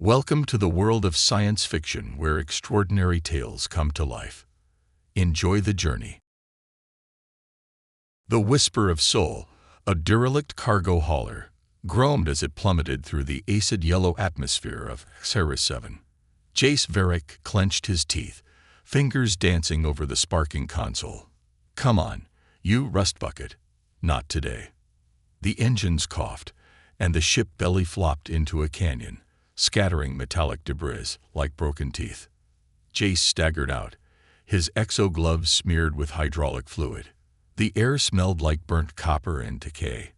Welcome to the world of science fiction where extraordinary tales come to life. Enjoy the journey. The Whisper of Soul, a derelict cargo hauler, groaned as it plummeted through the acid yellow atmosphere of Ceres 7. Jace Varick clenched his teeth, fingers dancing over the sparking console. Come on, you rust bucket. Not today. The engines coughed, and the ship belly flopped into a canyon, scattering metallic debris like broken teeth. Jace staggered out, his exogloves smeared with hydraulic fluid. The air smelled like burnt copper and decay.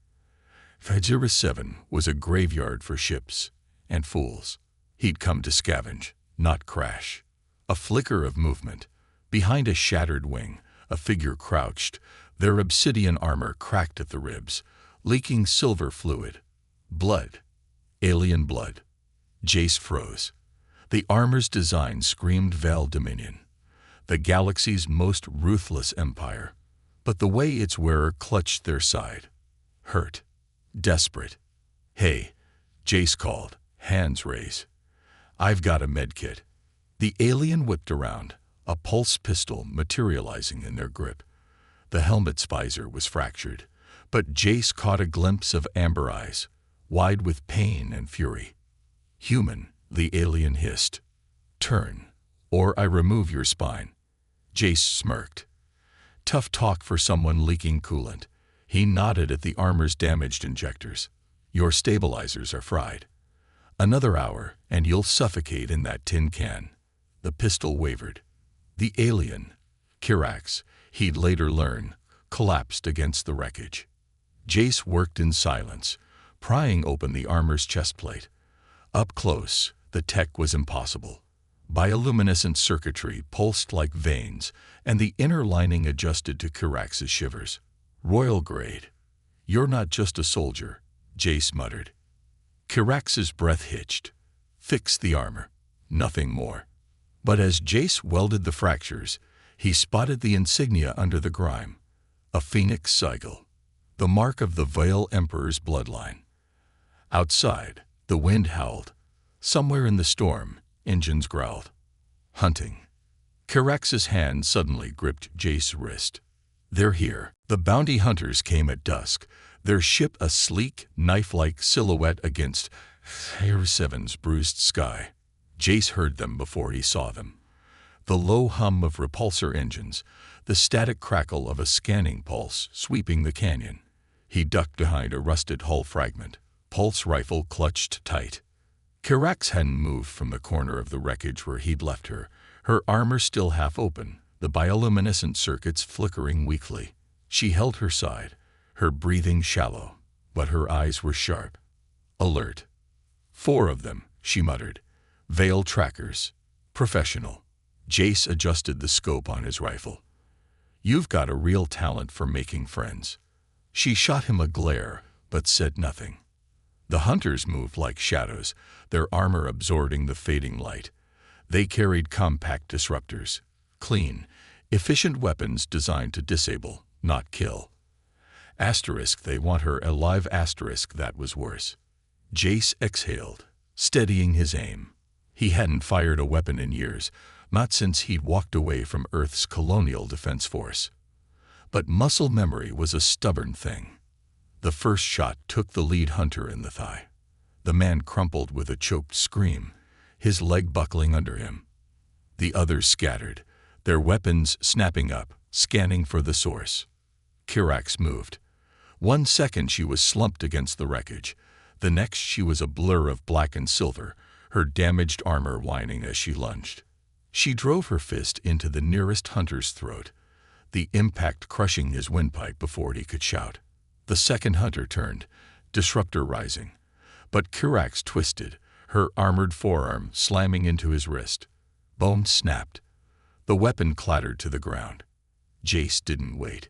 Ceres 7 was a graveyard for ships and fools. He'd come to scavenge, not crash. A flicker of movement. Behind a shattered wing, a figure crouched, their obsidian armor cracked at the ribs, leaking silver fluid. Blood. Alien blood. Jace froze. The armor's design screamed Val Dominion, the galaxy's most ruthless empire. But the way its wearer clutched their side. Hurt. Desperate. Hey, Jace called, hands raised. I've got a medkit. The alien whipped around, a pulse pistol materializing in their grip. The helmet's visor was fractured, but Jace caught a glimpse of amber eyes, wide with pain and fury. Human, the alien hissed. Turn, or I remove your spine. Jace smirked. Tough talk for someone leaking coolant. He nodded at the armor's damaged injectors. Your stabilizers are fried. Another hour, and you'll suffocate in that tin can. The pistol wavered. The alien, Kirax, he'd later learn, collapsed against the wreckage. Jace worked in silence, prying open the armor's chestplate. Up close, the tech was impossible. Bioluminescent circuitry pulsed like veins, and the inner lining adjusted to Kirax's shivers. Royal grade. You're not just a soldier, Jace muttered. Kirax's breath hitched. Fix the armor. Nothing more. But as Jace welded the fractures, he spotted the insignia under the grime. A phoenix sigil. The mark of the Veil Emperor's bloodline. Outside, the wind howled. Somewhere in the storm, engines growled. Hunting. Kirax's hand suddenly gripped Jace's wrist. They're here. The bounty hunters came at dusk, their ship a sleek, knife-like silhouette against Ceres 7's bruised sky. Jace heard them before he saw them. The low hum of repulsor engines, the static crackle of a scanning pulse sweeping the canyon. He ducked behind a rusted hull fragment, pulse rifle clutched tight. Kirax hadn't moved from the corner of the wreckage where he'd left her, her armor still half open, the bioluminescent circuits flickering weakly. She held her side, her breathing shallow, but her eyes were sharp. Alert. 4 of them, she muttered. Veil trackers. Professional. Jace adjusted the scope on his rifle. You've got a real talent for making friends. She shot him a glare, but said nothing. The hunters moved like shadows, their armor absorbing the fading light. They carried compact disruptors, clean, efficient weapons designed to disable, not kill. Asterisk, they want her alive, asterisk, that was worse. Jace exhaled, steadying his aim. He hadn't fired a weapon in years, not since he'd walked away from Earth's colonial defense force. But muscle memory was a stubborn thing. The first shot took the lead hunter in the thigh. The man crumpled with a choked scream, his leg buckling under him. The others scattered, their weapons snapping up, scanning for the source. Kirax moved. 1 second she was slumped against the wreckage. The next she was a blur of black and silver, her damaged armor whining as she lunged. She drove her fist into the nearest hunter's throat, the impact crushing his windpipe before he could shout. The second hunter turned, disruptor rising. But Kirax twisted, her armored forearm slamming into his wrist. Bone snapped. The weapon clattered to the ground. Jace didn't wait.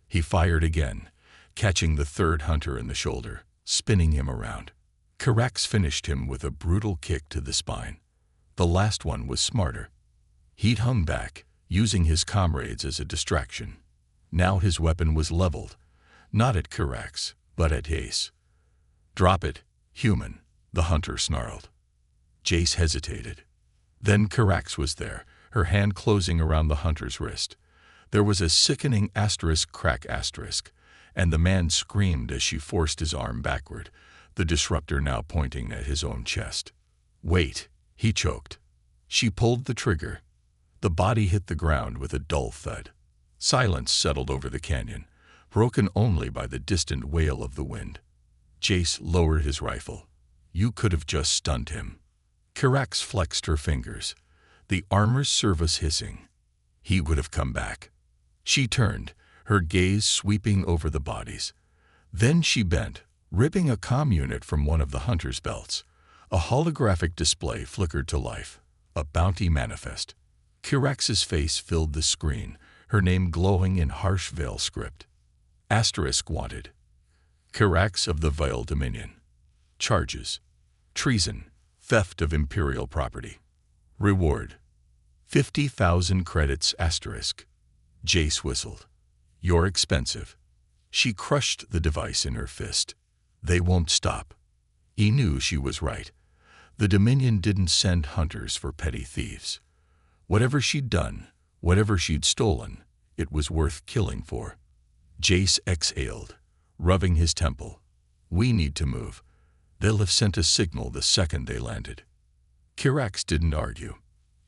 He fired again, catching the third hunter in the shoulder, spinning him around. Kirax finished him with a brutal kick to the spine. The last one was smarter. He'd hung back, using his comrades as a distraction. Now his weapon was leveled, not at Kirax, but at Jace. Drop it, human, the hunter snarled. Jace hesitated. Then Karax was there, her hand closing around the hunter's wrist. There was a sickening asterisk crack asterisk, and the man screamed as she forced his arm backward, the disruptor now pointing at his own chest. "Wait," he choked. She pulled the trigger. The body hit the ground with a dull thud. Silence settled over the canyon, broken only by the distant wail of the wind. Jace lowered his rifle. "You could have just stunned him." Karax flexed her fingers, the armor's service hissing. "He would have come back." She turned, her gaze sweeping over the bodies. Then she bent, ripping a comm unit from one of the hunter's belts. A holographic display flickered to life, a bounty manifest. Karax's face filled the screen, her name glowing in harsh Veil script. Asterisk wanted. Karax of the Veil Dominion. Charges: treason, theft of Imperial property. Reward: 50,000 credits asterisk. Jace whistled. "You're expensive." She crushed the device in her fist. "They won't stop." He knew she was right. The Dominion didn't send hunters for petty thieves. Whatever she'd done, whatever she'd stolen, it was worth killing for. Jace exhaled, rubbing his temple. "We need to move. They'll have sent a signal the second they landed." Karax didn't argue.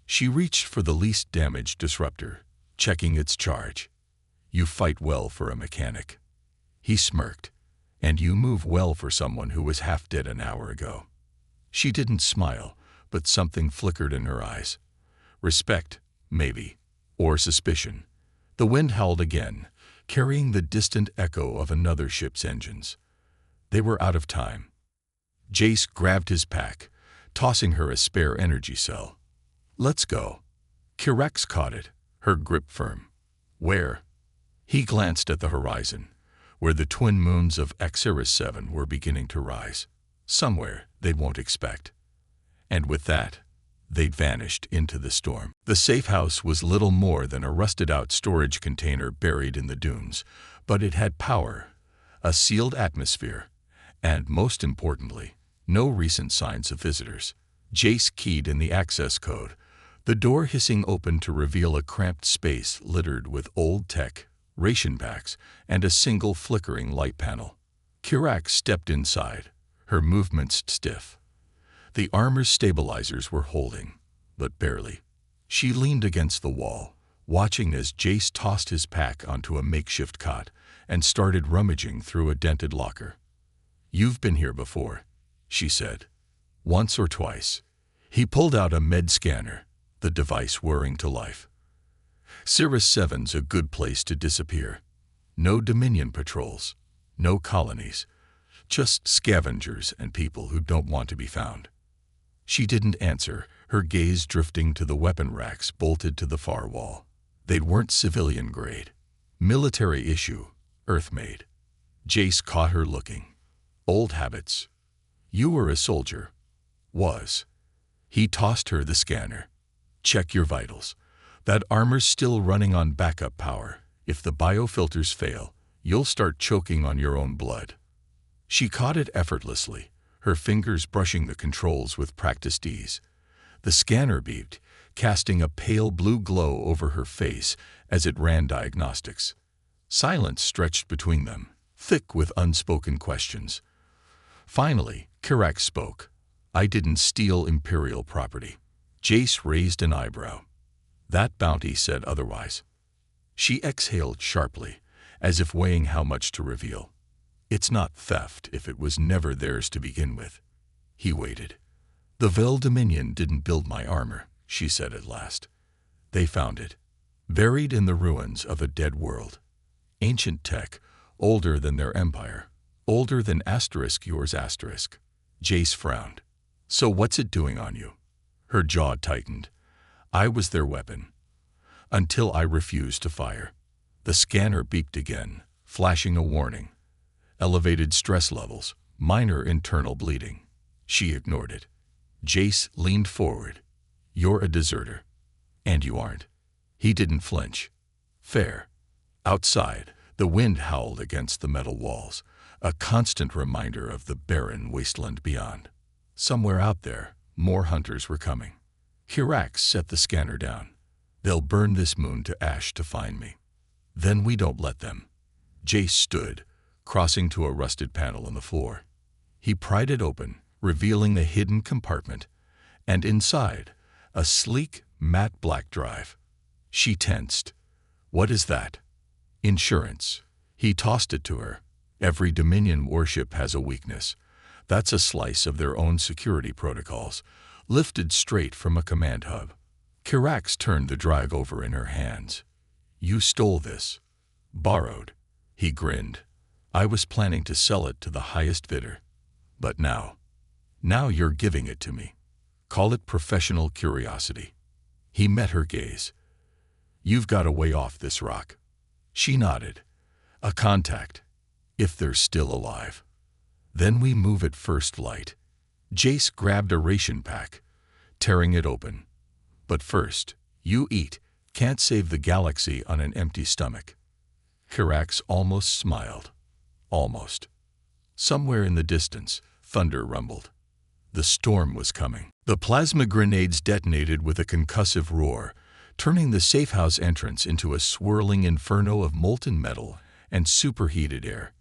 She reached for the least damaged disruptor, checking its charge. "You fight well for a mechanic." He smirked. "And you move well for someone who was half dead an hour ago." She didn't smile, but something flickered in her eyes. Respect, maybe, or suspicion. The wind howled again, carrying the distant echo of another ship's engines. They were out of time. Jace grabbed his pack, tossing her a spare energy cell. "Let's go." Karax caught it, her grip firm. "Where?" He glanced at the horizon, where the twin moons of Xeris 7 were beginning to rise. Somewhere they won't expect. And with that, they'd vanished into the storm. The safe house was little more than a rusted-out storage container buried in the dunes, but it had power, a sealed atmosphere, and, most importantly, no recent signs of visitors. Jace keyed in the access code, the door hissing open to reveal a cramped space littered with old tech, ration packs, and a single flickering light panel. Karax stepped inside, her movements stiff. The armor's stabilizers were holding, but barely. She leaned against the wall, watching as Jace tossed his pack onto a makeshift cot and started rummaging through a dented locker. "You've been here before," she said. "Once or twice." He pulled out a med scanner, the device whirring to life. Cirrus 7's a good place to disappear. No Dominion patrols, no colonies, just scavengers and people who don't want to be found. She didn't answer, her gaze drifting to the weapon racks bolted to the far wall. They weren't civilian grade. Military issue, Earth-made. Jace caught her looking. "Old habits. You were a soldier." "Was." He tossed her the scanner. "Check your vitals. That armor's still running on backup power. If the biofilters fail, you'll start choking on your own blood." She caught it effortlessly, her fingers brushing the controls with practiced ease. The scanner beeped, casting a pale blue glow over her face as it ran diagnostics. Silence stretched between them, thick with unspoken questions. Finally, Karax spoke. "I didn't steal Imperial property." Jace raised an eyebrow. That bounty said otherwise. She exhaled sharply, as if weighing how much to reveal. "It's not theft if it was never theirs to begin with." He waited. "The Veil Dominion didn't build my armor," she said at last. "They found it, buried in the ruins of a dead world. Ancient tech, older than their empire, older than asterisk yours asterisk." Jace frowned. "So what's it doing on you?" Her jaw tightened. "I was their weapon. Until I refused to fire." The scanner beeped again, flashing a warning. Elevated stress levels, minor internal bleeding. She ignored it. Jace leaned forward. "You're a deserter. And you aren't." He didn't flinch. "Fair." Outside, the wind howled against the metal walls, a constant reminder of the barren wasteland beyond. Somewhere out there, More hunters were coming. Kirax set the scanner down. They'll burn this moon to ash to find me. Then we don't let them. Jace stood, crossing to a rusted panel in the floor. He pried it open, revealing the hidden compartment, and inside, a sleek, matte black drive. She tensed. What is that? Insurance. He tossed it to her. Every Dominion warship has a weakness. That's a slice of their own security protocols, lifted straight from a command hub. Kirax turned the drive over in her hands. You stole this. Borrowed. He grinned. I was planning to sell it to the highest bidder. But now you're giving it to me. Call it professional curiosity. He met her gaze. You've got a way off this rock. She nodded. A contact, if they're still alive. Then we move at first light. Jace grabbed a ration pack, tearing it open. But first, you eat. Can't save the galaxy on an empty stomach. Kirax almost smiled. Almost. Somewhere in the distance, thunder rumbled. The storm was coming. The plasma grenades detonated with a concussive roar, turning the safehouse entrance into a swirling inferno of molten metal and superheated air.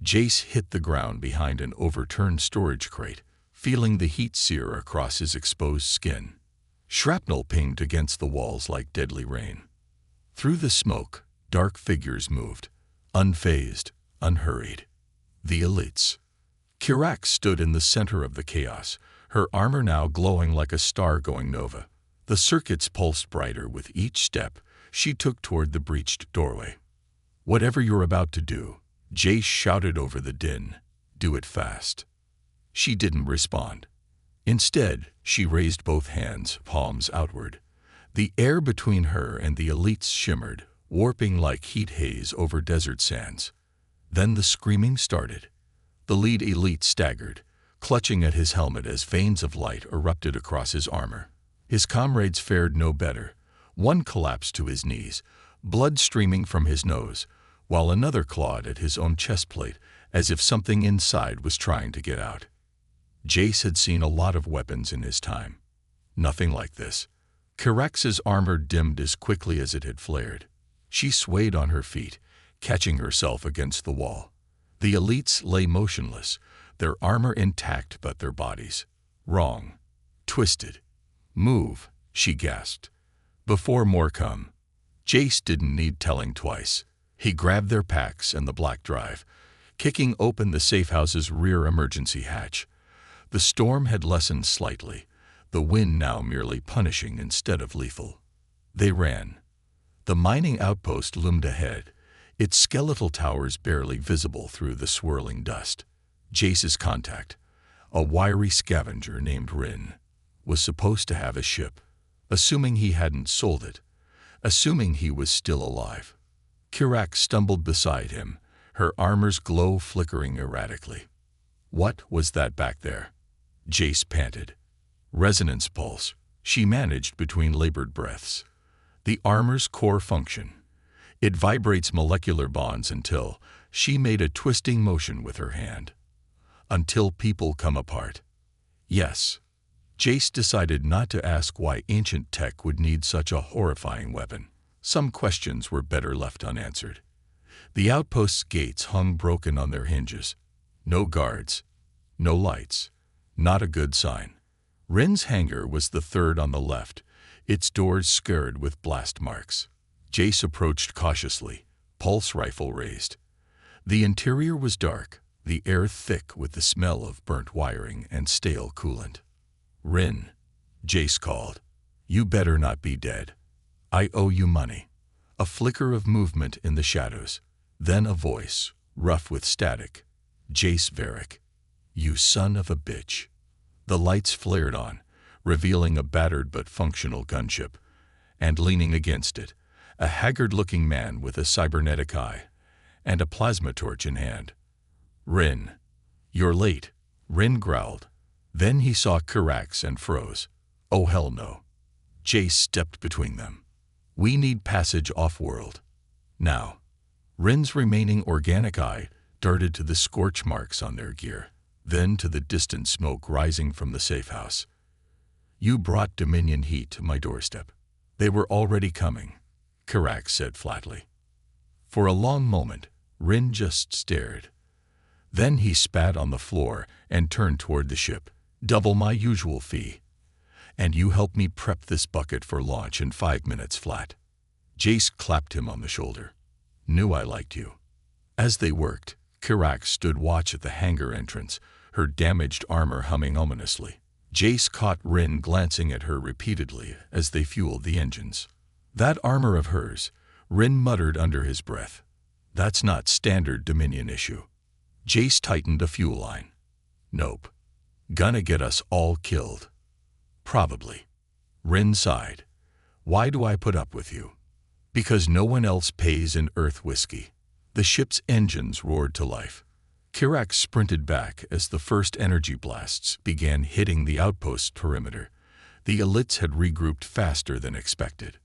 Jace hit the ground behind an overturned storage crate, feeling the heat sear across his exposed skin. Shrapnel pinged against the walls like deadly rain. Through the smoke, dark figures moved, unfazed, unhurried. The elites. Kirax stood in the center of the chaos, her armor now glowing like a star going nova. The circuits pulsed brighter with each step she took toward the breached doorway. Whatever you're about to do, Jace shouted over the din. Do it fast. She didn't respond. Instead, she raised both hands, palms outward. The air between her and the elites shimmered, warping like heat haze over desert sands. Then the screaming started. The lead elite staggered, clutching at his helmet as veins of light erupted across his armor. His comrades fared no better. One collapsed to his knees, blood streaming from his nose, while another clawed at his own chest plate as if something inside was trying to get out. Jace had seen a lot of weapons in his time. Nothing like this. Kirax's armor dimmed as quickly as it had flared. She swayed on her feet, catching herself against the wall. The elites lay motionless, their armor intact but their bodies wrong, twisted. Move, she gasped. Before more come. Jace didn't need telling twice. He grabbed their packs and the black drive, kicking open the safehouse's rear emergency hatch. The storm had lessened slightly, the wind now merely punishing instead of lethal. They ran. The mining outpost loomed ahead, its skeletal towers barely visible through the swirling dust. Jace's contact, a wiry scavenger named Rin, was supposed to have a ship, assuming he hadn't sold it, assuming he was still alive. Kirax stumbled beside him, her armor's glow flickering erratically. What was that back there? Jace panted. Resonance pulse, she managed between labored breaths. The armor's core function. It vibrates molecular bonds until she made a twisting motion with her hand. Until people come apart. Yes. Jace decided not to ask why ancient tech would need such a horrifying weapon. Some questions were better left unanswered. The outpost's gates hung broken on their hinges. No guards. No lights. Not a good sign. Rin's hangar was the third on the left, its doors scarred with blast marks. Jace approached cautiously, pulse rifle raised. The interior was dark, the air thick with the smell of burnt wiring and stale coolant. Rin, Jace called. You better not be dead. I owe you money. A flicker of movement in the shadows. Then a voice, rough with static. Jace Varric. You son of a bitch. The lights flared on, revealing a battered but functional gunship. And leaning against it, a haggard-looking man with a cybernetic eye and a plasma torch in hand. Rin. You're late, Rin growled. Then he saw Kirax and froze. Oh hell no. Jace stepped between them. We need passage off-world. Now. Rin's remaining organic eye darted to the scorch marks on their gear, then to the distant smoke rising from the safe house. You brought Dominion heat to my doorstep. They were already coming, Kirax said flatly. For a long moment, Rin just stared. Then he spat on the floor and turned toward the ship. Double my usual fee. And you help me prep this bucket for launch in 5 minutes flat. Jace clapped him on the shoulder. Knew I liked you. As they worked, Kirax stood watch at the hangar entrance, her damaged armor humming ominously. Jace caught Rin glancing at her repeatedly as they fueled the engines. That armor of hers, Rin muttered under his breath. That's not standard Dominion issue. Jace tightened a fuel line. Nope. Gonna get us all killed. Probably. Rin sighed. Why do I put up with you? Because no one else pays in Earth whiskey. The ship's engines roared to life. Kirax sprinted back as the first energy blasts began hitting the outpost perimeter. The elites had regrouped faster than expected.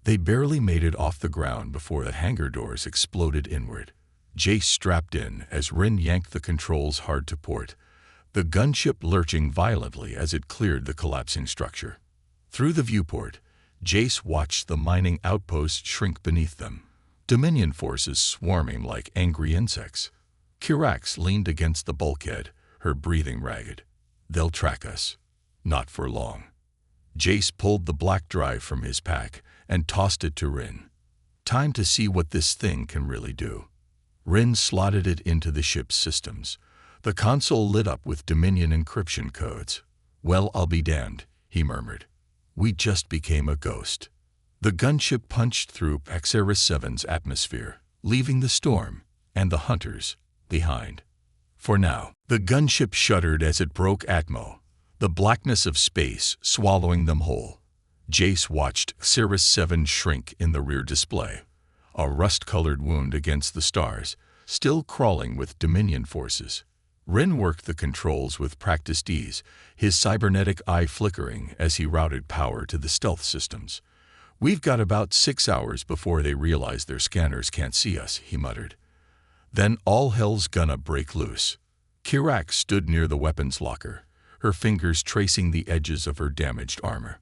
They barely made it off the ground before the hangar doors exploded inward. Jace strapped in as Rin yanked the controls hard to port, the gunship lurching violently as it cleared the collapsing structure. Through the viewport, Jace watched the mining outpost shrink beneath them, Dominion forces swarming like angry insects. Kirax leaned against the bulkhead, her breathing ragged. They'll track us. Not for long. Jace pulled the black drive from his pack and tossed it to Rin. Time to see what this thing can really do. Rin slotted it into the ship's systems. The console lit up with Dominion encryption codes. Well, I'll be damned, he murmured. We just became a ghost. The gunship punched through Axeris 7's atmosphere, leaving the storm and the hunters behind. For now, the gunship shuddered as it broke Atmo, the blackness of space swallowing them whole. Jace watched Axeris 7 shrink in the rear display, a rust-colored wound against the stars, still crawling with Dominion forces. Rin worked the controls with practiced ease, his cybernetic eye flickering as he routed power to the stealth systems. We've got about 6 hours before they realize their scanners can't see us, he muttered. Then all hell's gonna break loose. Kirax stood near the weapons locker, her fingers tracing the edges of her damaged armor.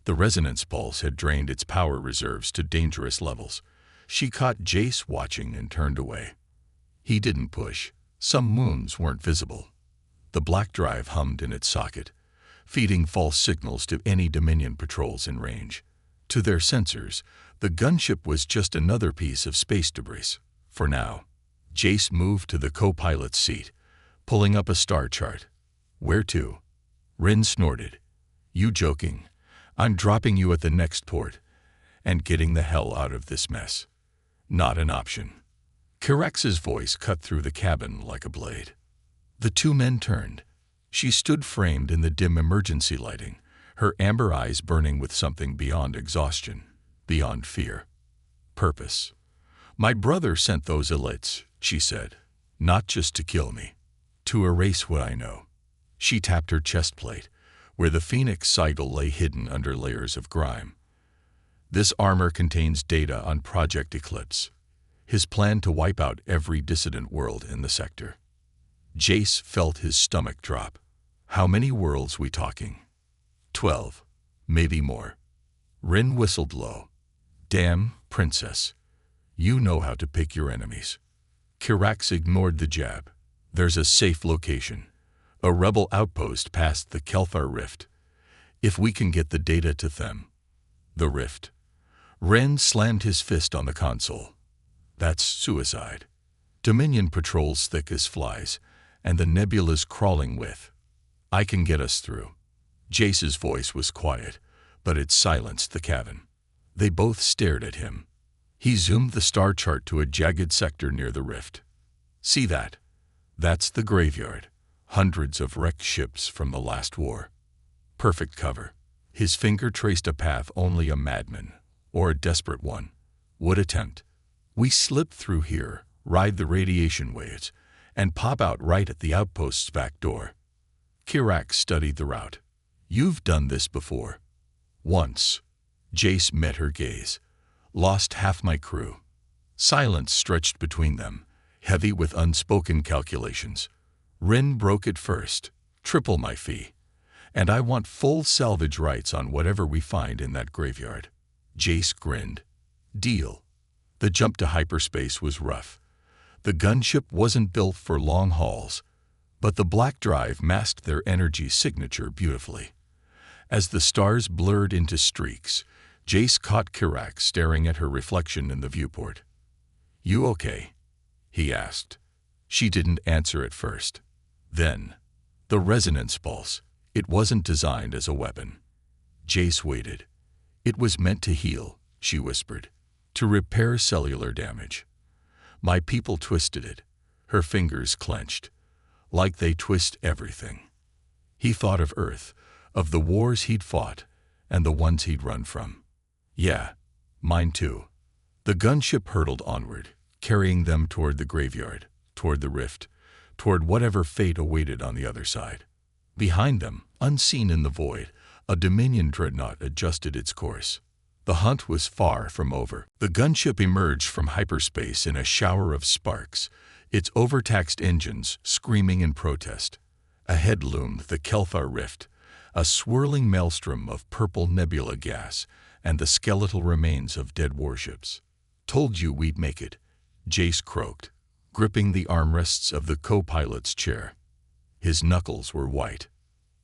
The resonance pulse had drained its power reserves to dangerous levels. She caught Jace watching and turned away. He didn't push. Some wounds weren't visible. The black drive hummed in its socket, feeding false signals to any Dominion patrols in range. To their sensors, the gunship was just another piece of space debris. For now, Jace moved to the co-pilot's seat, pulling up a star chart. Where to? Rin snorted. You joking? I'm dropping you at the next port and getting the hell out of this mess. Not an option. Kirax's voice cut through the cabin like a blade. The two men turned. She stood framed in the dim emergency lighting, her amber eyes burning with something beyond exhaustion, beyond fear. Purpose. My brother sent those elites, she said, not just to kill me, to erase what I know. She tapped her chest plate, where the Phoenix sigil lay hidden under layers of grime. This armor contains data on Project Eclipse, his plan to wipe out every dissident world in the sector. Jace felt his stomach drop. How many worlds we talking? 12, maybe more. Rin whistled low. Damn, princess. You know how to pick your enemies. Kirax ignored the jab. There's a safe location. A rebel outpost past the Kelthar Rift. If we can get the data to them. The Rift. Ren slammed his fist on the console. That's suicide. Dominion patrols thick as flies, and the nebula's crawling with. I can get us through. Jace's voice was quiet, but it silenced the cabin. They both stared at him. He zoomed the star chart to a jagged sector near the rift. See that? That's the graveyard. Hundreds of wrecked ships from the last war. Perfect cover. His finger traced a path only a madman, or a desperate one, would attempt. We slip through here, ride the radiation waves, and pop out right at the outpost's back door. Kirax studied the route. You've done this before. Once. Jace met her gaze. Lost half my crew. Silence stretched between them, heavy with unspoken calculations. Rin broke it first. Triple my fee. And I want full salvage rights on whatever we find in that graveyard. Jace grinned. Deal. The jump to hyperspace was rough. The gunship wasn't built for long hauls, but the black drive masked their energy signature beautifully. As the stars blurred into streaks, Jace caught Kirax staring at her reflection in the viewport. "You okay?" he asked. She didn't answer at first. Then, the resonance pulse. It wasn't designed as a weapon. Jace waited. "It was meant to heal," she whispered, "to repair cellular damage." My people twisted it. Her fingers clenched, like they twist everything. He thought of Earth, of the wars he'd fought, and the ones he'd run from. "Yeah, mine too." The gunship hurtled onward, carrying them toward the graveyard, toward the rift, toward whatever fate awaited on the other side. Behind them, unseen in the void, a Dominion dreadnought adjusted its course. The hunt was far from over. The gunship emerged from hyperspace in a shower of sparks, its overtaxed engines screaming in protest. Ahead loomed the Kelthar rift, a swirling maelstrom of purple nebula gas and the skeletal remains of dead warships. "Told you we'd make it," Jace croaked, gripping the armrests of the co-pilot's chair. His knuckles were white.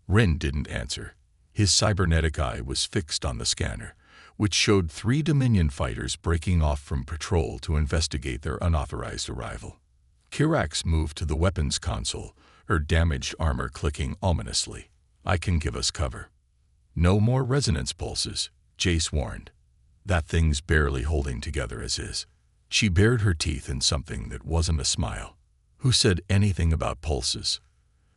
Rin didn't answer. His cybernetic eye was fixed on the scanner, which showed 3 Dominion fighters breaking off from patrol to investigate their unauthorized arrival. Kirax moved to the weapons console, her damaged armor clicking ominously. "I can give us cover." "No more resonance pulses," Jace warned. "That thing's barely holding together as is." She bared her teeth in something that wasn't a smile. "Who said anything about pulses?"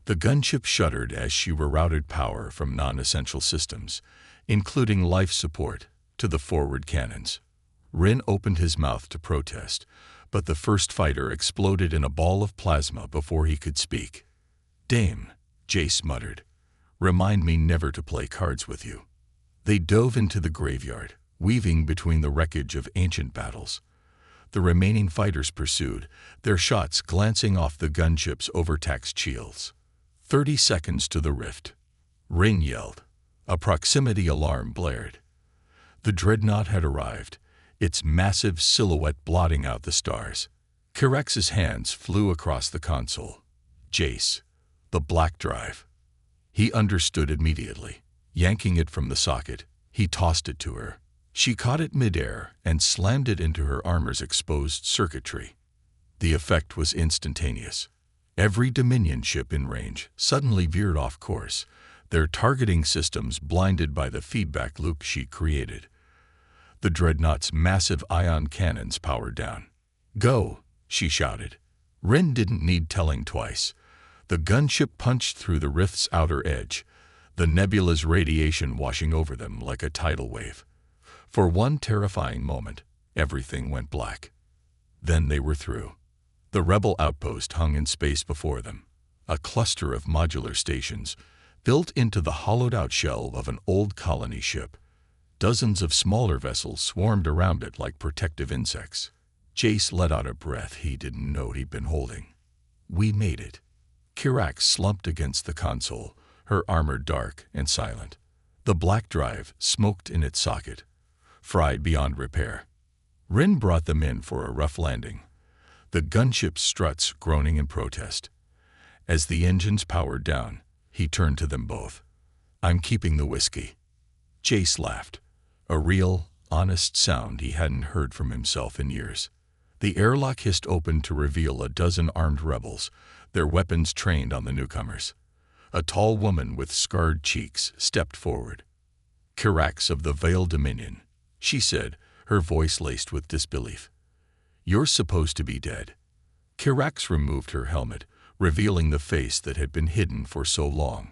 The gunship shuddered as she rerouted power from non-essential systems, including life support, to the forward cannons. Rin opened his mouth to protest, but the first fighter exploded in a ball of plasma before he could speak. "Dame," Jace muttered, "remind me never to play cards with you." They dove into the graveyard, weaving between the wreckage of ancient battles. The remaining fighters pursued, their shots glancing off the gunship's overtaxed shields. 30 seconds to the rift. Rin yelled. A proximity alarm blared. The dreadnought had arrived, its massive silhouette blotting out the stars. Kirax's hands flew across the console. "Jace, the black drive." He understood immediately. Yanking it from the socket, he tossed it to her. She caught it midair and slammed it into her armor's exposed circuitry. The effect was instantaneous. Every Dominion ship in range suddenly veered off course, their targeting systems blinded by the feedback loop she created. The dreadnought's massive ion cannons powered down. "Go," she shouted. Rin didn't need telling twice. The gunship punched through the rift's outer edge, the nebula's radiation washing over them like a tidal wave. For one terrifying moment, everything went black. Then they were through. The rebel outpost hung in space before them, a cluster of modular stations built into the hollowed-out shell of an old colony ship. Dozens of smaller vessels swarmed around it like protective insects. Jace let out a breath he didn't know he'd been holding. "We made it." Kirax slumped against the console, her armor dark and silent. The black drive smoked in its socket, fried beyond repair. Rin brought them in for a rough landing, the gunship's struts groaning in protest. As the engines powered down, he turned to them both. "I'm keeping the whiskey." Jace laughed, a real, honest sound he hadn't heard from himself in years. The airlock hissed open to reveal a dozen armed rebels, their weapons trained on the newcomers. A tall woman with scarred cheeks stepped forward. "Kirax of the Veiled Dominion," she said, her voice laced with disbelief. "You're supposed to be dead." Kirax removed her helmet, revealing the face that had been hidden for so long.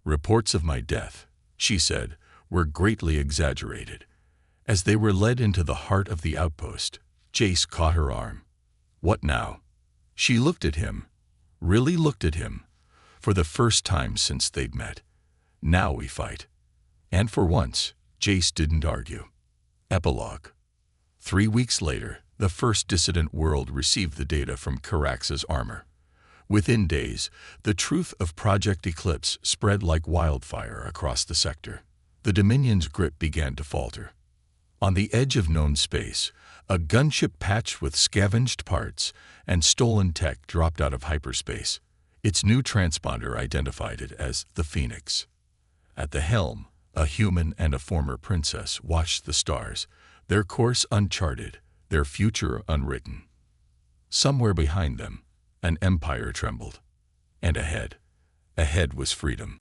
"Reports of my death," she said, "were greatly exaggerated." As they were led into the heart of the outpost, Jace caught her arm. "What now?" She looked at him, really looked at him, for the first time since they'd met. "Now we fight." And for once, Jace didn't argue. Epilogue. 3 weeks later, the first dissident world received the data from Kirax's armor. Within days, the truth of Project Eclipse spread like wildfire across the sector. The Dominion's grip began to falter. On the edge of known space, a gunship patched with scavenged parts and stolen tech dropped out of hyperspace. Its new transponder identified it as the Phoenix. At the helm, a human and a former princess watched the stars, their course uncharted, their future unwritten. Somewhere behind them, an empire trembled. And ahead was freedom.